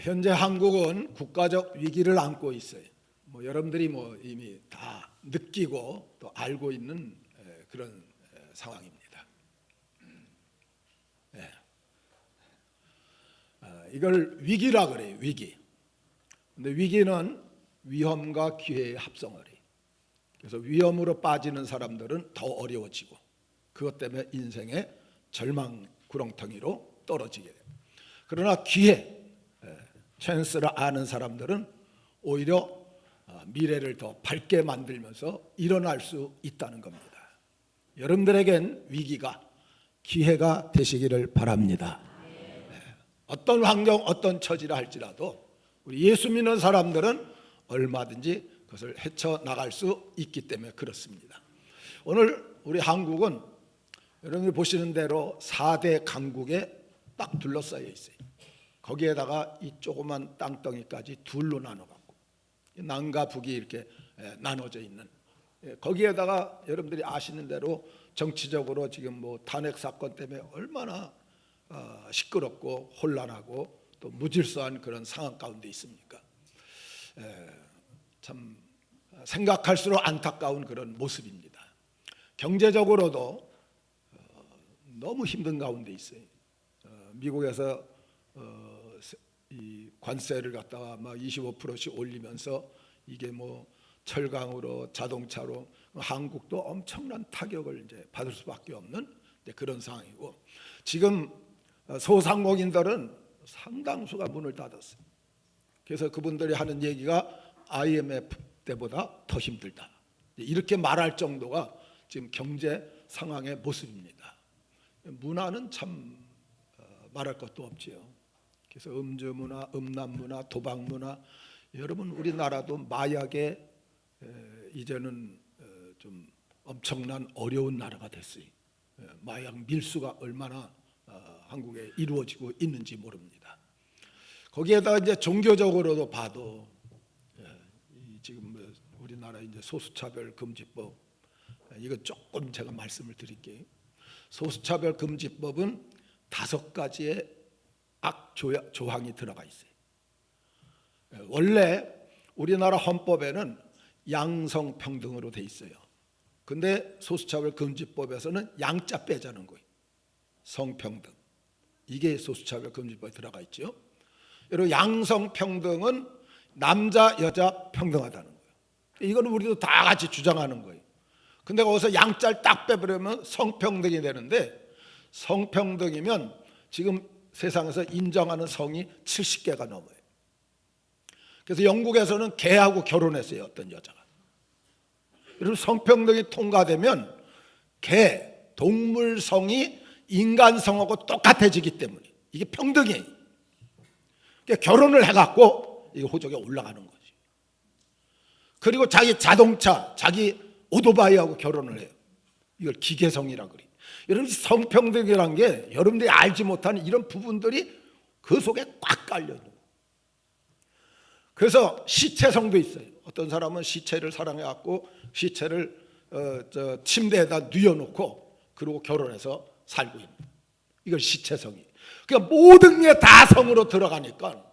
현재 한국은 국가적 위기를 안고 있어요. 여러분들이 이미 다 느끼고 또 알고 있는 그런 상황입니다. 이걸 위기라 그래요. 위기. 근데 위기는 위험과 기회의 합성어래. 그래서 위험으로 빠지는 사람들은 더 어려워지고 그것 때문에 인생의 절망 구렁텅이로 떨어지게 돼요. 그러나 기회, 찬스를 아는 사람들은 오히려 미래를 더 밝게 만들면서 일어날 수 있다는 겁니다. 여러분들에겐 위기가 기회가 되시기를 바랍니다. 어떤 환경, 어떤 처지라 할지라도 우리 예수 믿는 사람들은 얼마든지 그것을 헤쳐나갈 수 있기 때문에 그렇습니다. 오늘 우리 한국은 여러분이 보시는 대로 4대 강국에 딱 둘러싸여 있어요. 거기에다가 이 조그만 땅덩이까지 둘로 나눠갖고 남과 북이 이렇게 나눠져 있는, 거기에다가 여러분들이 아시는 대로 정치적으로 지금 탄핵 사건 때문에 얼마나 시끄럽고 혼란하고 또 무질서한 그런 상황 가운데 있습니까? 참 생각할수록 안타까운 그런 모습입니다. 경제적으로도 너무 힘든 가운데 있어요. 미국에서 이 관세를 갖다가 막 25%씩 올리면서 이게 철강으로 자동차로 한국도 엄청난 타격을 이제 받을 수밖에 없는 그런 상황이고, 지금 소상공인들은 상당수가 문을 닫았어요. 그래서 그분들이 하는 얘기가 IMF 때보다 더 힘들다, 이렇게 말할 정도가 지금 경제 상황의 모습입니다. 문화는 참 말할 것도 없지요. 그래서 음주 문화, 음란 문화, 도박 문화, 여러분 우리나라도 마약에 이제는 좀 엄청난 어려운 나라가 됐어요. 마약 밀수가 얼마나 한국에 이루어지고 있는지 모릅니다. 거기에다가 이제 종교적으로도 봐도 지금 우리나라 이제 소수차별 금지법, 이거 조금 제가 말씀을 드릴게요. 소수차별 금지법은 5가지의 악 조항이 들어가 있어요. 원래 우리나라 헌법에는 양성평등으로 돼 있어요. 근데 소수차별 금지법에서는 양자 빼자는 거예요. 성평등, 이게 소수차별 금지법에 들어가 있죠. 여러분, 양성평등은 남자 여자 평등하다는 거예요. 이거는 우리도 다 같이 주장하는 거예요. 근데 거기서 양자를 딱 빼버리면 성평등이 되는데, 성평등이면 지금 세상에서 인정하는 성이 70개가 넘어요. 그래서 영국에서는 개하고 결혼했어요, 어떤 여자가. 여러분, 성평등이 통과되면 개, 동물성이 인간성하고 똑같아지기 때문에 이게 평등이에요. 그러니까 결혼을 해갖고 이게 호적에 올라가는 거지. 그리고 자기 자동차, 자기 오토바이하고 결혼을 해요. 이걸 기계성이라고 그래요. 여러분, 성평등이라는 게 여러분들이 알지 못하는 이런 부분들이 그 속에 꽉 깔려 있는 거예요. 그래서 시체성도 있어요. 어떤 사람은 시체를 사랑해갖고 시체를 침대에다 뉘어놓고 그리고 결혼해서 살고 있는, 이걸 시체성이. 그러니까 모든 게 다 성으로 들어가니까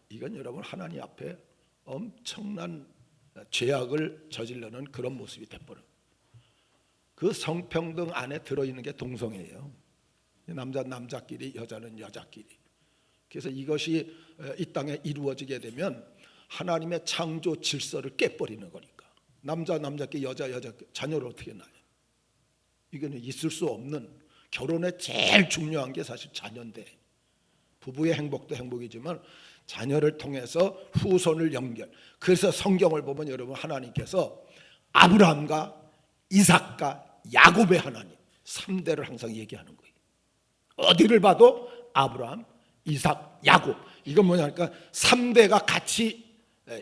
이건 여러분 하나님 앞에 엄청난 죄악을 저지르는 그런 모습이 돼버려요. 그 성평등 안에 들어있는 게 동성애예요. 남자는 남자끼리, 여자는 여자끼리. 그래서 이것이 이 땅에 이루어지게 되면 하나님의 창조 질서를 깨버리는 거니까. 남자끼리, 여자끼리 자녀를 어떻게 낳아요? 이거는 있을 수 없는, 결혼에 제일 중요한 게 사실 자녀인데, 부부의 행복도 행복이지만 자녀를 통해서 후손을 연결. 그래서 성경을 보면 여러분, 하나님께서 아브라함과 이삭과 야곱의 하나님 3대를 항상 얘기하는 거예요. 어디를 봐도 아브라함, 이삭, 야곱, 이건 뭐냐니까 3대가 같이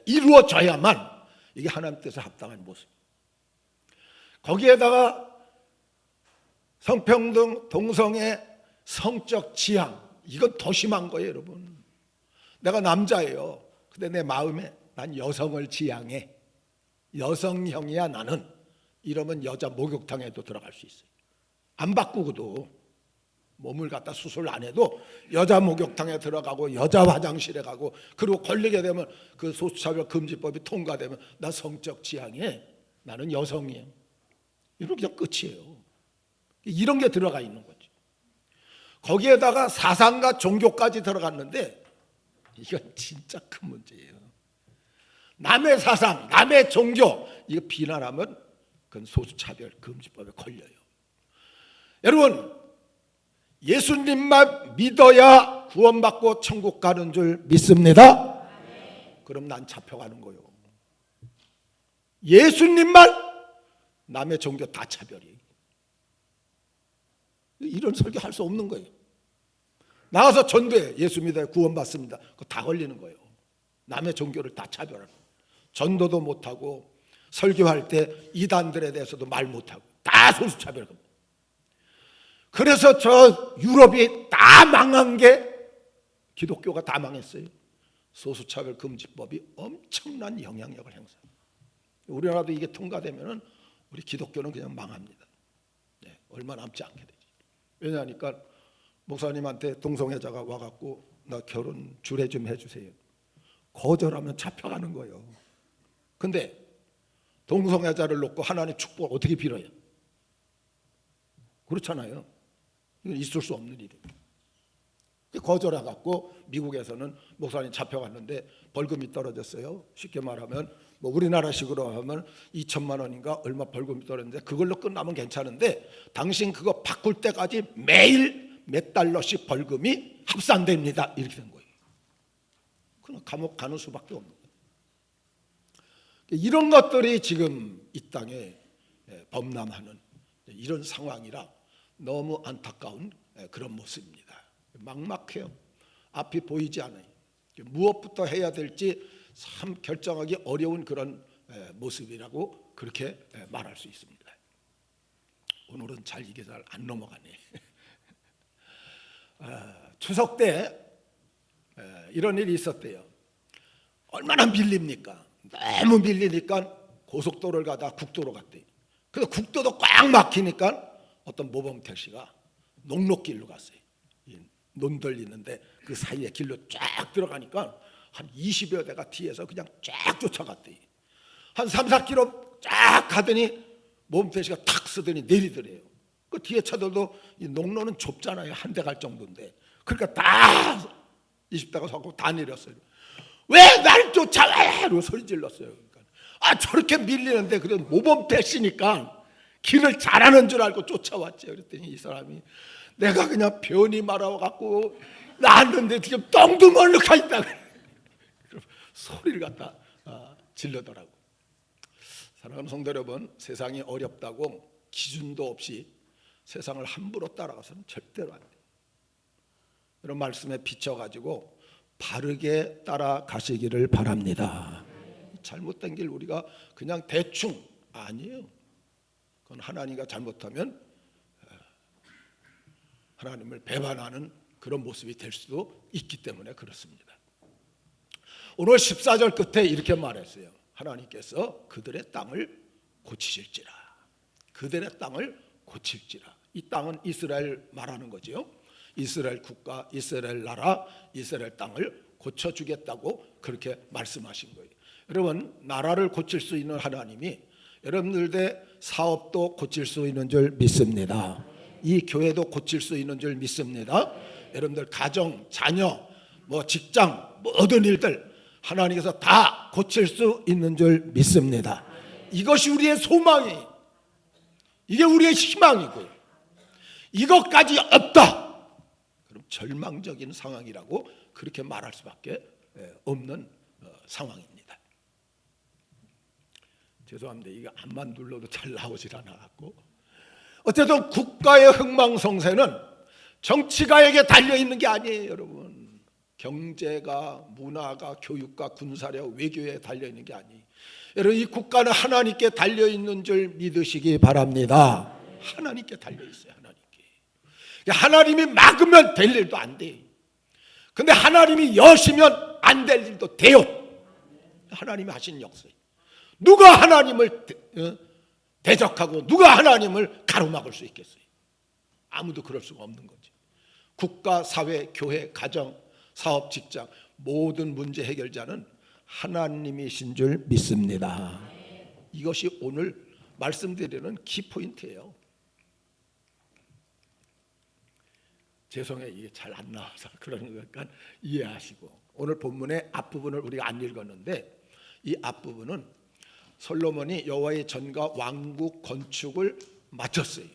이루어져야만 이게 하나님 뜻에 합당한 모습. 거기에다가 성평등, 동성애, 성적 지향, 이건 더 심한 거예요. 여러분, 내가 남자예요. 근데 내 마음에 난 여성을 지향해, 여성형이야 나는, 이러면 여자 목욕탕에도 들어갈 수 있어요. 안 바꾸고도 몸을 갖다 수술 안 해도 여자 목욕탕에 들어가고 여자 화장실에 가고, 그리고 걸리게 되면 그 소수차별 금지법이 통과되면 나 성적 지향에 나는 여성이에요. 이렇게 끝이에요. 이런 게 들어가 있는 거죠. 거기에다가 사상과 종교까지 들어갔는데 이건 진짜 큰 문제예요. 남의 사상, 남의 종교 이거 비난하면 그건 소수차별 금지법에 걸려요. 여러분, 예수님만 믿어야 구원받고 천국 가는 줄 믿습니다. 그럼 난 잡혀가는 거예요. 예수님만, 남의 종교 다 차별이에요. 이런 설교 할 수 없는 거예요. 나가서 전도해, 예수 믿어야 구원받습니다. 그거 다 걸리는 거예요. 남의 종교를 다 차별하는 거예요. 전도도 못하고 설교할 때 이단들에 대해서도 말 못하고 다 소수차별. 그래서 저 유럽이 다 망한 게, 기독교가 다 망했어요. 소수차별 금지법이 엄청난 영향력을 행사해요. 우리나라도 이게 통과되면은 우리 기독교는 그냥 망합니다. 네, 얼마 남지 않게 되지. 왜냐하니까 목사님한테 동성애자가 와갖고 나 결혼 주례 좀 해주세요. 거절하면 잡혀가는 거예요. 근데 동성애자를 놓고 하나님 축복을 어떻게 빌어요? 그렇잖아요. 이건 있을 수 없는 일이에요. 거절해갖고 미국에서는 목사님 잡혀갔는데 벌금이 떨어졌어요. 쉽게 말하면 뭐 우리나라식으로 하면 2천만 원인가 얼마 벌금이 떨어졌는데 그걸로 끝나면 괜찮은데 당신 그거 바꿀 때까지 매일 몇 달러씩 벌금이 합산됩니다. 이렇게 된 거예요. 그냥 감옥 가는 수밖에 없는 거예요. 이런 것들이 지금 이 땅에 범람하는 이런 상황이라 너무 안타까운 그런 모습입니다. 막막해요. 앞이 보이지 않아요. 무엇부터 해야 될지 참 결정하기 어려운 그런 모습이라고 그렇게 말할 수 있습니다. 오늘은 잘 이게 잘 안 넘어가네. 추석 때 이런 일이 있었대요. 얼마나 밀립니까? 너무 밀리니까 고속도로를 가다 국도로 갔대요. 그래서 국도도 꽉 막히니까 어떤 모범 택시가 녹록길로 갔어요. 논들 있는데 그 사이에 길로 쫙 들어가니까 한 20여 대가 뒤에서 그냥 쫙 쫓아갔대요. 한 3, 4km 쫙 가더니 모범 택시가 탁 쓰더니 내리더래요. 그 뒤에 차들도 이 농로는 좁잖아요. 한 대 갈 정도인데. 그러니까 다 20대가 서고 다 내렸어요. 왜 날 쫓아와? 이러고 소리 질렀어요. 그러니까 저렇게 밀리는데 그래도 모범 택시니까 길을 잘하는 줄 알고 쫓아왔지. 그랬더니 이 사람이 내가 그냥 변이 말아갖고 나왔는데 지금 똥두멍을 가 있다. 소리를 갖다 질러더라고. 사랑하는 성도 여러분, 세상이 어렵다고 기준도 없이 세상을 함부로 따라가서는 절대로 안 돼요. 이런 말씀에 비춰가지고 바르게 따라가시기를 바랍니다. 잘못된 길 우리가 그냥 대충 아니에요. 그건 하나님과 잘못하면 하나님을 배반하는 그런 모습이 될 수도 있기 때문에 그렇습니다. 오늘 14절 끝에 이렇게 말했어요. 하나님께서 그들의 땅을 고치실지라. 그들의 땅을 고칠지라. 이 땅은 이스라엘 말하는 거죠. 이스라엘 국가, 이스라엘 나라, 이스라엘 땅을 고쳐주겠다고 그렇게 말씀하신 거예요. 여러분, 나라를 고칠 수 있는 하나님이 여러분들의 사업도 고칠 수 있는 줄 믿습니다. 이 교회도 고칠 수 있는 줄 믿습니다. 여러분들 가정, 자녀, 뭐 직장, 모든 일들 하나님께서 다 고칠 수 있는 줄 믿습니다. 이것이 우리의 소망이에요. 이게 우리의 희망이고요. 이것까지 없다. 그럼 절망적인 상황이라고 그렇게 말할 수밖에 없는 상황입니다. 죄송합니다. 이게 암만 눌러도 잘 나오질 않아갖고. 어쨌든 국가의 흥망성쇠는 정치가에게 달려있는 게 아니에요. 여러분, 경제가, 문화가, 교육가, 군사력, 외교에 달려있는 게 아니에요. 여러분, 이 국가는 하나님께 달려있는 줄 믿으시기 바랍니다. 하나님께 달려있어요. 하나님이 막으면 될 일도 안 돼요. 근데 하나님이 여시면 안 될 일도 돼요. 하나님이 하신 역사예요. 누가 하나님을 대적하고 누가 하나님을 가로막을 수 있겠어요? 아무도 그럴 수가 없는 거지. 국가, 사회, 교회, 가정, 사업, 직장 모든 문제 해결자는 하나님이신 줄 믿습니다. 이것이 오늘 말씀드리는 키포인트예요. 죄송해요. 이게 잘 안 나와서 그러는 거니까 이해하시고, 오늘 본문의 앞부분을 우리가 안 읽었는데 이 앞부분은 솔로몬이 여호와의 전과 왕국 건축을 마쳤어요.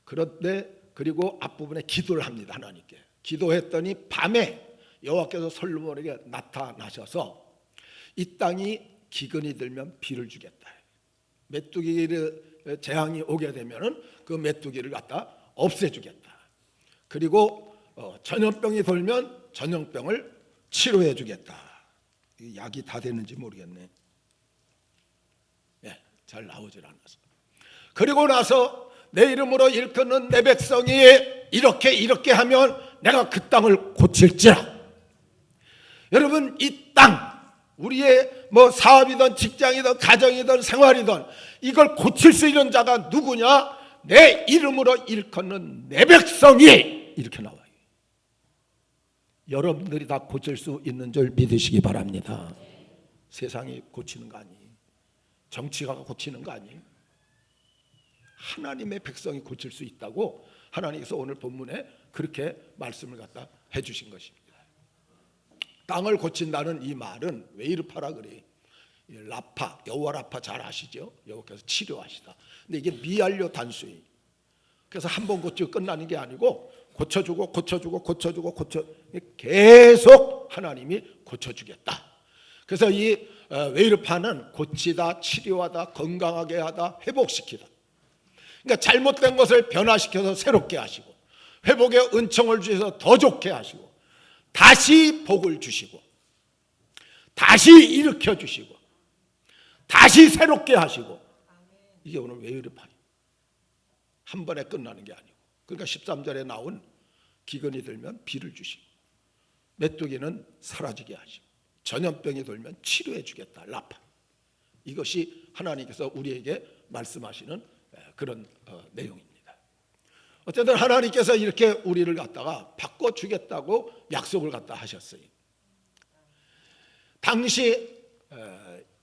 그런데 그리고 앞부분에 기도를 합니다. 하나님께 기도했더니 밤에 여호와께서 솔로몬에게 나타나셔서 이 땅이 기근이 들면 비를 주겠다. 메뚜기의 재앙이 오게 되면은 그 메뚜기를 갖다 없애주겠다. 그리고 전염병이 돌면 전염병을 치료해 주겠다. 약이 다 되는지 모르겠네. 네, 잘 나오질 않아서. 그리고 나서 내 이름으로 일컫는 내 백성이 이렇게 하면 내가 그 땅을 고칠지라. 여러분, 이 땅, 우리의 뭐 사업이든 직장이든 가정이든 생활이든 이걸 고칠 수 있는 자가 누구냐? 내 이름으로 일컫는 내 백성이, 이렇게 나와요. 여러분들이 다 고칠 수 있는 줄 믿으시기 바랍니다. 세상이 고치는 거 아니에요. 정치가 고치는 거 아니에요. 하나님의 백성이 고칠 수 있다고 하나님께서 오늘 본문에 그렇게 말씀을 갖다 해주신 것입니다. 땅을 고친다는 이 말은 왜 이르파라 그래요? 라파, 여호와 라파 잘 아시죠? 여호와께서 치료하시다. 근데 이게 미완료 단수예요. 그래서 한 번 고치고 끝나는 게 아니고 고쳐주고 계속 하나님이 고쳐주겠다. 그래서 이 웨이르파는 고치다, 치료하다, 건강하게 하다, 회복시키다. 그러니까 잘못된 것을 변화시켜서 새롭게 하시고, 회복의 은총을 주셔서 더 좋게 하시고, 다시 복을 주시고, 다시 일으켜 주시고, 다시 새롭게 하시고. 이게 오늘 웨이르파예요. 한 번에 끝나는 게 아니고. 그러니까 13절에 나온 기근이 들면 비를 주시고, 메뚜기는 사라지게 하시고, 전염병이 돌면 치료해 주겠다. 라파. 이것이 하나님께서 우리에게 말씀하시는 그런 내용입니다. 어쨌든 하나님께서 이렇게 우리를 갖다가 바꿔주겠다고 약속을 갖다 하셨어요. 당시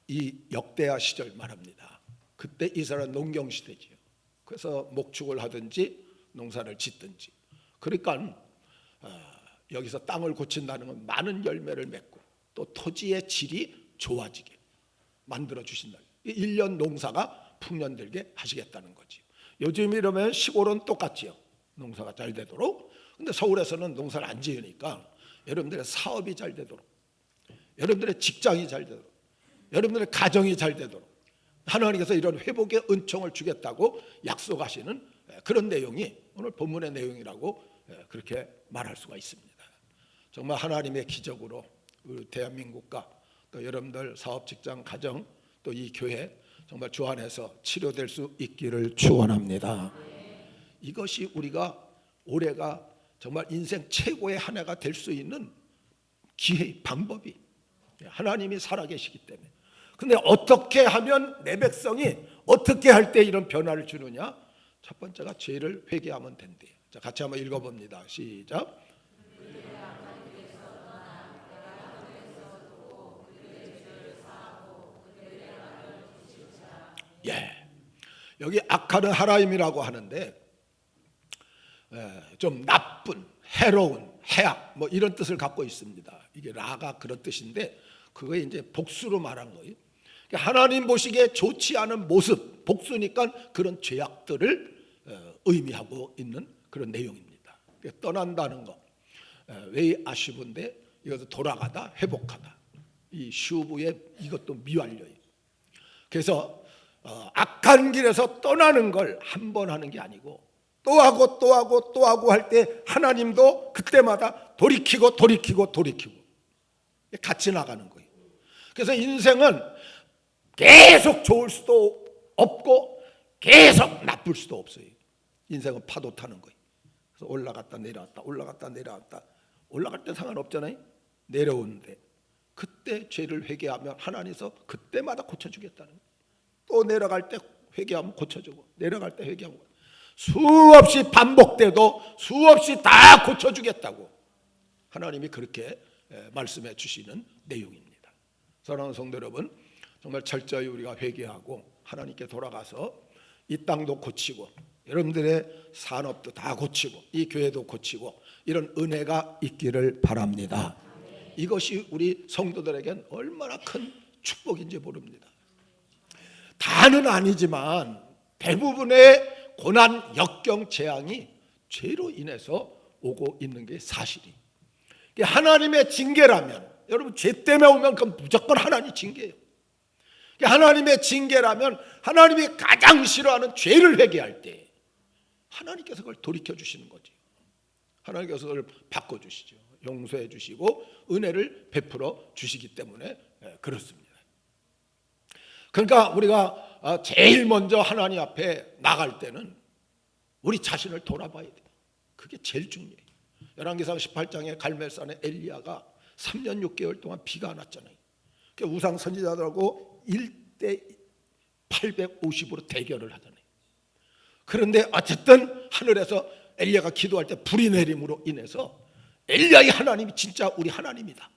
이 역대하 시절 말합니다. 그때 이스라엘 농경 시대지요. 그래서 목축을 하든지 농사를 짓든지. 그러니까 여기서 땅을 고친다는 건 많은 열매를 맺고 또 토지의 질이 좋아지게 만들어 주신다. 1년 농사가 풍년들게 하시겠다는 거지. 요즘 이러면 시골은 똑같지요. 농사가 잘 되도록. 근데 서울에서는 농사를 안 지으니까 여러분들의 사업이 잘 되도록, 여러분들의 직장이 잘 되도록, 여러분들의 가정이 잘 되도록 하나님께서 이런 회복의 은총을 주겠다고 약속하시는 그런 내용이 오늘 본문의 내용이라고 그렇게 말할 수가 있습니다. 정말 하나님의 기적으로 우리 대한민국과 또 여러분들 사업, 직장, 가정, 또 이 교회 정말 주 안에서 치료될 수 있기를 축원합니다. 이것이 우리가 올해가 정말 인생 최고의 한 해가 될 수 있는 기회, 방법이 하나님이 살아계시기 때문에. 근데 어떻게 하면 내 백성이 어떻게 할 때 이런 변화를 주느냐? 첫 번째가 죄를 회개하면 된대요. 자, 같이 한번 읽어봅니다. 시작. 예, 여기 악하는 하나님이라고 하는데 좀 나쁜, 해로운, 해악 뭐 이런 뜻을 갖고 있습니다. 이게 라가 그런 뜻인데 그거에 이제 복수로 말한 거예요. 하나님 보시기에 좋지 않은 모습, 복수니까 그런 죄악들을 의미하고 있는 그런 내용입니다. 떠난다는 거, 왜 아쉬운데 이것도 돌아가다, 회복하다. 이 슈브의 이것도 미완료예요. 그래서 악한 길에서 떠나는 걸 한 번 하는 게 아니고 또 하고 또 하고 또 하고 할 때 하나님도 그때마다 돌이키고 같이 나가는 거예요. 그래서 인생은 계속 좋을 수도 없고 계속 나쁠 수도 없어요. 인생은 파도 타는 거예요. 그래서 올라갔다 내려왔다 올라갈 때 상관없잖아요. 내려오는데 그때 죄를 회개하면 하나님께서 그때마다 고쳐주겠다는 거예요. 또 내려갈 때 회개하면 고쳐주고 내려갈 때 회개하면 수없이 반복돼도 수없이 다 고쳐주겠다고 하나님이 그렇게 말씀해 주시는 내용입니다. 사랑하는 성도 여러분, 정말 철저히 우리가 회개하고 하나님께 돌아가서 이 땅도 고치고 여러분들의 산업도 다 고치고 이 교회도 고치고 이런 은혜가 있기를 바랍니다. 이것이 우리 성도들에겐 얼마나 큰 축복인지 모릅니다. 다는 아니지만 대부분의 고난, 역경, 재앙이 죄로 인해서 오고 있는 게 사실이. 하나님의 징계라면, 여러분 죄 때문에 오면 그건 무조건 하나님 징계예요. 하나님의 징계라면 하나님이 가장 싫어하는 죄를 회개할 때 하나님께서 그걸 돌이켜 주시는 거죠. 하나님께서 그걸 바꿔주시죠. 용서해 주시고 은혜를 베풀어 주시기 때문에 그렇습니다. 그러니까 우리가 제일 먼저 하나님 앞에 나갈 때는 우리 자신을 돌아봐야 돼요. 그게 제일 중요해요. 열왕기상 18장에 갈멜산에 엘리야가 3년 6개월 동안 비가 안 왔잖아요. 우상 선지자들하고 1대 850으로 대결을 하잖아요. 그런데 어쨌든 하늘에서 엘리야가 기도할 때 불이 내림으로 인해서 엘리야의 하나님이 진짜 우리 하나님이다.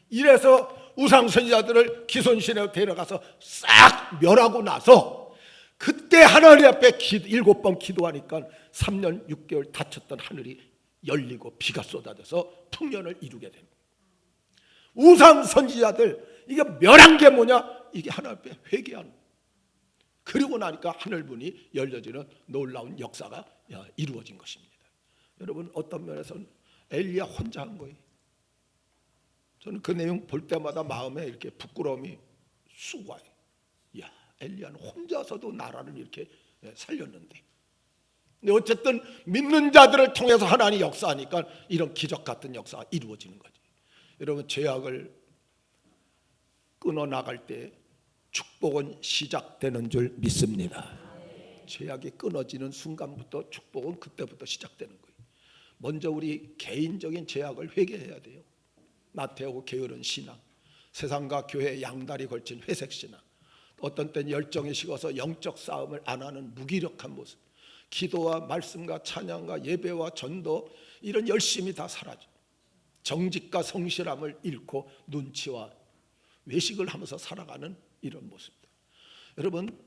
이래서 우상 선지자들을 기손신에 데려가서 싹 멸하고 나서 그때 하나님 앞에 7번 기도하니까 3년 6개월 닫혔던 하늘이 열리고 비가 쏟아져서 풍년을 이루게 됩니다. 우상 선지자들 이게 멸한 게 뭐냐? 이게 하나님 앞에 회개하는. 그리고 나니까 하늘문이 열려지는 놀라운 역사가 이루어진 것입니다. 여러분 어떤 면에서는 엘리야 혼자 한 거예요. 저는 그 내용 볼 때마다 마음에 이렇게 부끄러움이 쑥 와요. 야, 엘리야는 혼자서도 나라를 이렇게 살렸는데. 근데 어쨌든 믿는 자들을 통해서 하나님이 역사하니까 이런 기적 같은 역사가 이루어지는 거죠. 여러분 죄악을 끊어 나갈 때 축복은 시작되는 줄 믿습니다. 죄악이 끊어지는 순간부터 축복은 그때부터 시작되는 거예요. 먼저 우리 개인적인 죄악을 회개해야 돼요. 나태하고 게으른 신앙, 세상과 교회의 양다리 걸친 회색 신앙, 어떤 때는 열정이 식어서 영적 싸움을 안 하는 무기력한 모습, 기도와 말씀과 찬양과 예배와 전도 이런 열심이 다 사라져. 정직과 성실함을 잃고 눈치와 외식을 하면서 살아가는 이런 모습입니다. 여러분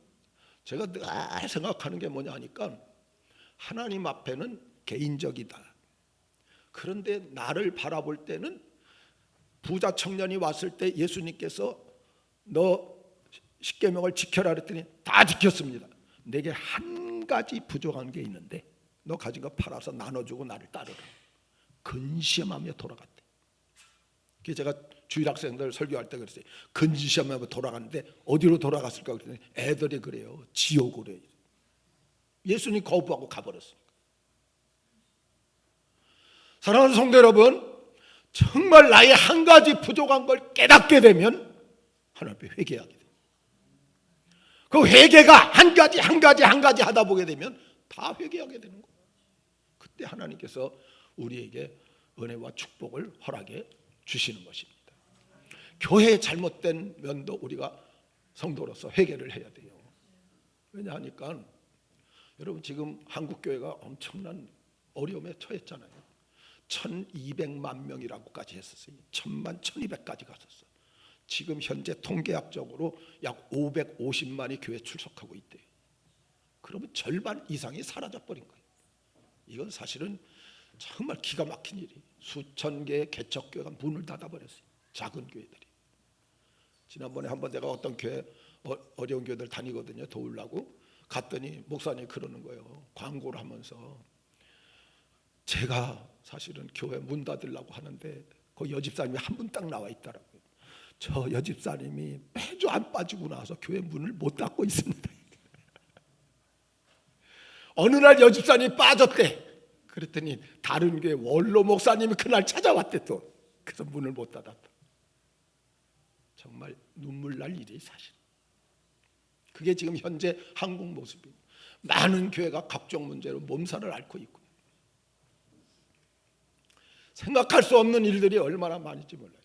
제가 늘 생각하는 게 뭐냐 하니까 하나님 앞에는 개인적이다. 그런데 나를 바라볼 때는 부자 청년이 왔을 때 예수님께서 너 십계명을 지켜라 그랬더니 다 지켰습니다. 내게 한 가지 부족한 게 있는데 너 가진 거 팔아서 나눠주고 나를 따르라. 근심하며 돌아갔대. 제가 주일학생들 설교할 때 그랬어요. 근심하며 돌아갔는데 어디로 돌아갔을까 그랬더니 애들이 그래요. 지옥으로 해요. 예수님 거부하고 가버렸습니다. 사랑하는 성도 여러분, 정말 나의 한 가지 부족한 걸 깨닫게 되면 하나님 앞에 회개하게 돼요. 그 회개가 한 가지 하다 보게 되면 다 회개하게 되는 거예요. 그때 하나님께서 우리에게 은혜와 축복을 허락해 주시는 것입니다. 교회의 잘못된 면도 우리가 성도로서 회개를 해야 돼요. 왜냐하니까 여러분 지금 한국교회가 엄청난 어려움에 처했잖아요. 1200만 명이라고까지 했었어요. 1000만, 1200까지 갔었어. 지금 현재 통계학적으로 약 550만이 교회 출석하고 있대요. 그러면 절반 이상이 사라져버린 거예요. 이건 사실은 정말 기가 막힌 일이에요. 수천 개의 개척교회가 문을 닫아버렸어요. 작은 교회들이. 지난번에 한번 내가 어떤 교회 어려운 교회들 다니거든요. 도우려고 갔더니 목사님이 그러는 거예요. 광고를 하면서 제가 사실은 교회 문 닫으려고 하는데 그 여집사님이 한 분 딱 나와 있더라고요. 저 여집사님이 매주 안 빠지고 나서 교회 문을 못 닫고 있습니다. 어느 날 여집사님이 빠졌대. 그랬더니 다른 교회 원로 목사님이 그날 찾아왔대 또. 그래서 문을 못 닫았다. 정말 눈물 날 일이 사실. 그게 지금 현재 한국 모습이에요. 많은 교회가 각종 문제로 몸살을 앓고 있고 생각할 수 없는 일들이 얼마나 많은지 몰라요.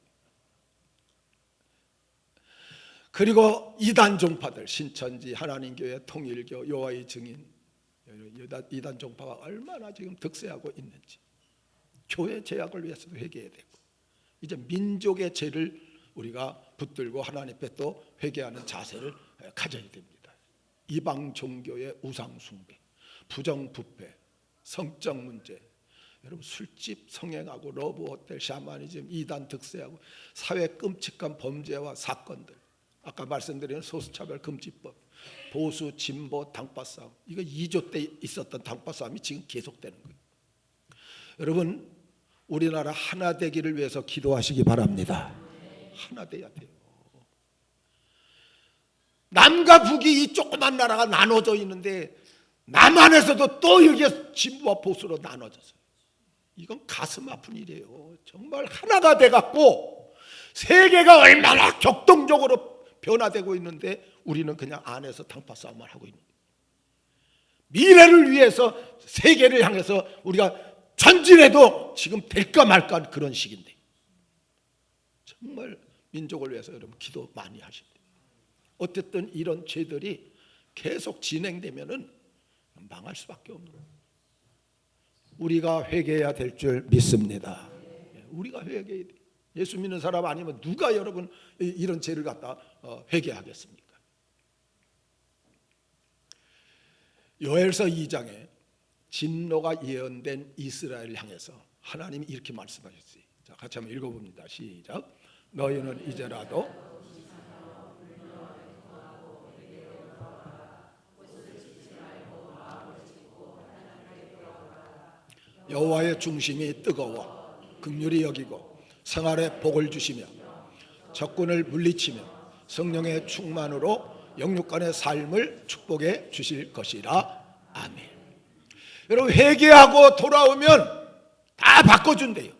그리고 이단 종파들, 신천지, 하나님교회, 통일교, 여호와의 증인 이단 종파가 얼마나 지금 득세하고 있는지, 교회 제약을 위해서도 회개해야 되고, 이제 민족의 죄를 우리가 붙들고 하나님 앞에 또 회개하는 자세를 가져야 됩니다. 이방 종교의 우상 숭배, 부정부패, 성적 문제, 여러분 술집 성행하고 러브 호텔, 샤머니즘, 이단 득세하고 사회 끔찍한 범죄와 사건들, 아까 말씀드린 소수차별 금지법, 보수 진보 당파 싸움, 이거 2조 때 있었던 당파 싸움이 지금 계속되는 거예요. 여러분, 우리나라 하나 되기를 위해서 기도하시기 바랍니다. 하나 돼야 돼요. 남과 북이 이 조그만 나라가 나눠져 있는데 남 안에서도 또 여기에 진보와 보수로 나눠졌어요. 이건 가슴 아픈 일이에요. 정말 하나가 돼갖고 세계가 얼마나 격동적으로 변화되고 있는데 우리는 그냥 안에서 당파 싸움을 하고 있는 거예요. 미래를 위해서 세계를 향해서 우리가 전진해도 지금 될까 말까 그런 시기인데, 정말 민족을 위해서 여러분 기도 많이 하셔야 돼요. 어쨌든 이런 죄들이 계속 진행되면은 망할 수밖에 없는 거예요. 우리가 회개해야 될 줄 믿습니다. 우리가 회개해야 돼요. 예수 믿는 사람 아니면 누가 여러분 이런 죄를 갖다 회개하겠습니까? 요엘서 2장에 진노가 예언된 이스라엘을 향해서 하나님이 이렇게 말씀하셨어요. 자, 같이 한번 읽어봅니다. 시작. 너희는 이제라도 여호와의 중심이 뜨거워 긍휼히 여기고 생활에 복을 주시며 적군을 물리치며 성령의 충만으로 영육간의 삶을 축복해 주실 것이라. 아멘. 여러분, 회개하고 돌아오면 다 바꿔준대요.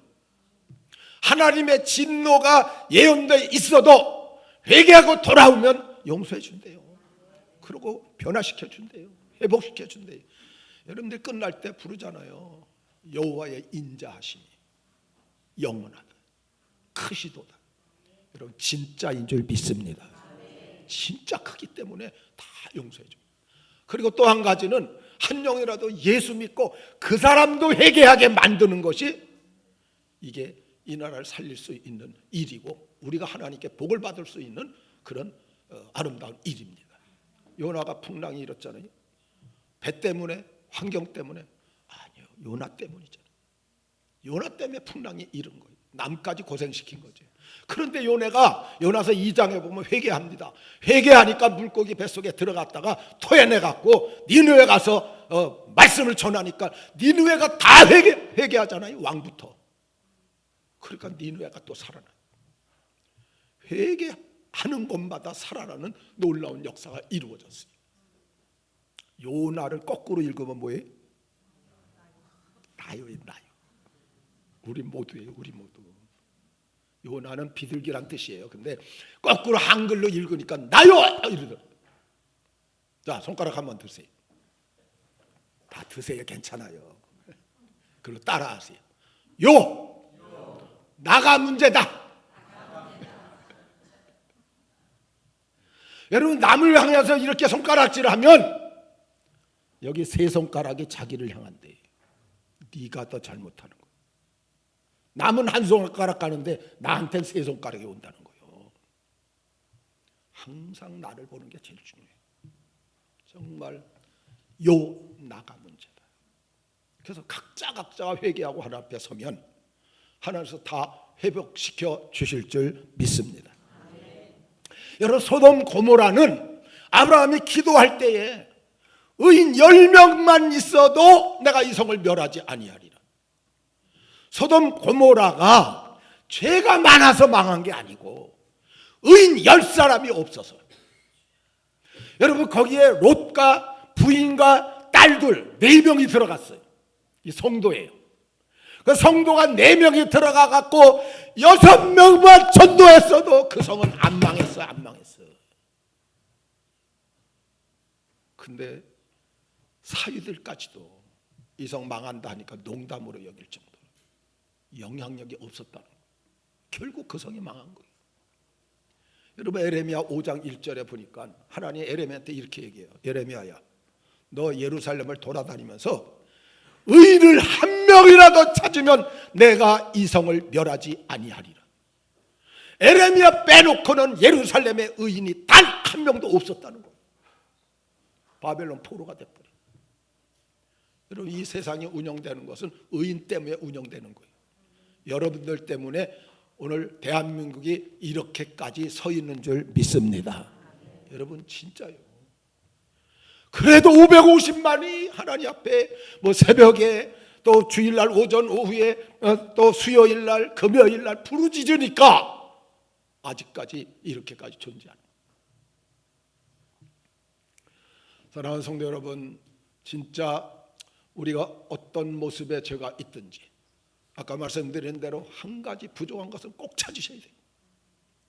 하나님의 진노가 예언되어 있어도 회개하고 돌아오면 용서해 준대요. 그리고 변화시켜 준대요. 회복시켜 준대요. 여러분들 끝날 때 부르잖아요. 여호와의 인자하심이 영원하다, 크시도다. 여러분, 진짜인 줄 믿습니다. 진짜 크기 때문에 다 용서해 줘. 그리고 또 한 가지는 한 영이라도 예수 믿고 그 사람도 회개하게 만드는 것이 이게 이 나라를 살릴 수 있는 일이고 우리가 하나님께 복을 받을 수 있는 그런 아름다운 일입니다. 요나가 풍랑이 일었잖아요. 배 때문에, 환경 때문에? 아니요, 요나 때문이잖아요. 요나 때문에 풍랑이 일은 거예요. 남까지 고생시킨 거죠. 그런데 요나서 2장에 보면 회개합니다. 회개하니까 물고기 뱃속에 들어갔다가 토해내갖고 니느웨 가서 말씀을 전하니까 니느웨가 다 회개하잖아요. 왕부터. 그러니까 니느웨가 또 살아나. 회개하는 곳마다 살아나는 놀라운 역사가 이루어졌어요. 요나를 거꾸로 읽으면 뭐예요? 나요예요, 나요. 우리 모두예요, 우리 모두. 요나는 비둘기란 뜻이에요. 근데 거꾸로 한글로 읽으니까 나요 이러더라고요. 자, 손가락 한번 드세요. 다 드세요. 괜찮아요. 그리고 따라하세요. 나가 문제다. 여러분, 남을 향해서 이렇게 손가락질하면 여기 세 손가락이 자기를 향한대. 네가 더 잘못하는 거야. 남은 한 손가락 가는데 나한테는 세 손가락이 온다는 거예요. 항상 나를 보는 게 제일 중요해. 정말 나가 문제다. 그래서 각자가 회개하고 하나님 앞에 서면 하나님께서 다 회복시켜 주실 줄 믿습니다. 여러분, 소돔 고모라는 아브라함이 기도할 때에 의인 10명만 있어도 내가 이 성을 멸하지 아니하리라. 소돔 고모라가 죄가 많아서 망한 게 아니고 의인 10사람이 없어서. 여러분, 거기에 롯과 부인과 딸들 4명이 들어갔어요. 이 성도예요. 그 성도가 4명이 들어가 갖고 6명만 전도했어도 그 성은 안 망했어, 안 망했어. 근데 사위들까지도 이 성 망한다 하니까 농담으로 여길 정도로 영향력이 없었다는 거예요. 결국 그 성이 망한 거예요. 여러분, 에레미야 5장 1절에 보니까 하나님이 에레미야한테 이렇게 얘기해요. 에레미야야, 너 예루살렘을 돌아다니면서 의인을 한 명이라도 찾으면 내가 이 성을 멸하지 아니하리라. 에레미야 빼놓고는 예루살렘의 의인이 단 한 명도 없었다는 거예요. 바벨론 포로가 돼버려. 여러분, 이 세상이 운영되는 것은 의인 때문에 운영되는 거예요. 여러분들 때문에 오늘 대한민국이 이렇게까지 서 있는 줄 믿습니다. 여러분, 진짜요. 그래도 550만이 하나님 앞에 뭐 새벽에 또 주일날 오전 오후에 또 수요일날 금요일날 부르짖으니까 아직까지 이렇게까지 존재하는 거예요. 사랑하는 성도 여러분, 진짜 우리가 어떤 모습의 죄가 있든지 아까 말씀드린 대로 한 가지 부족한 것은 꼭 찾으셔야 돼요.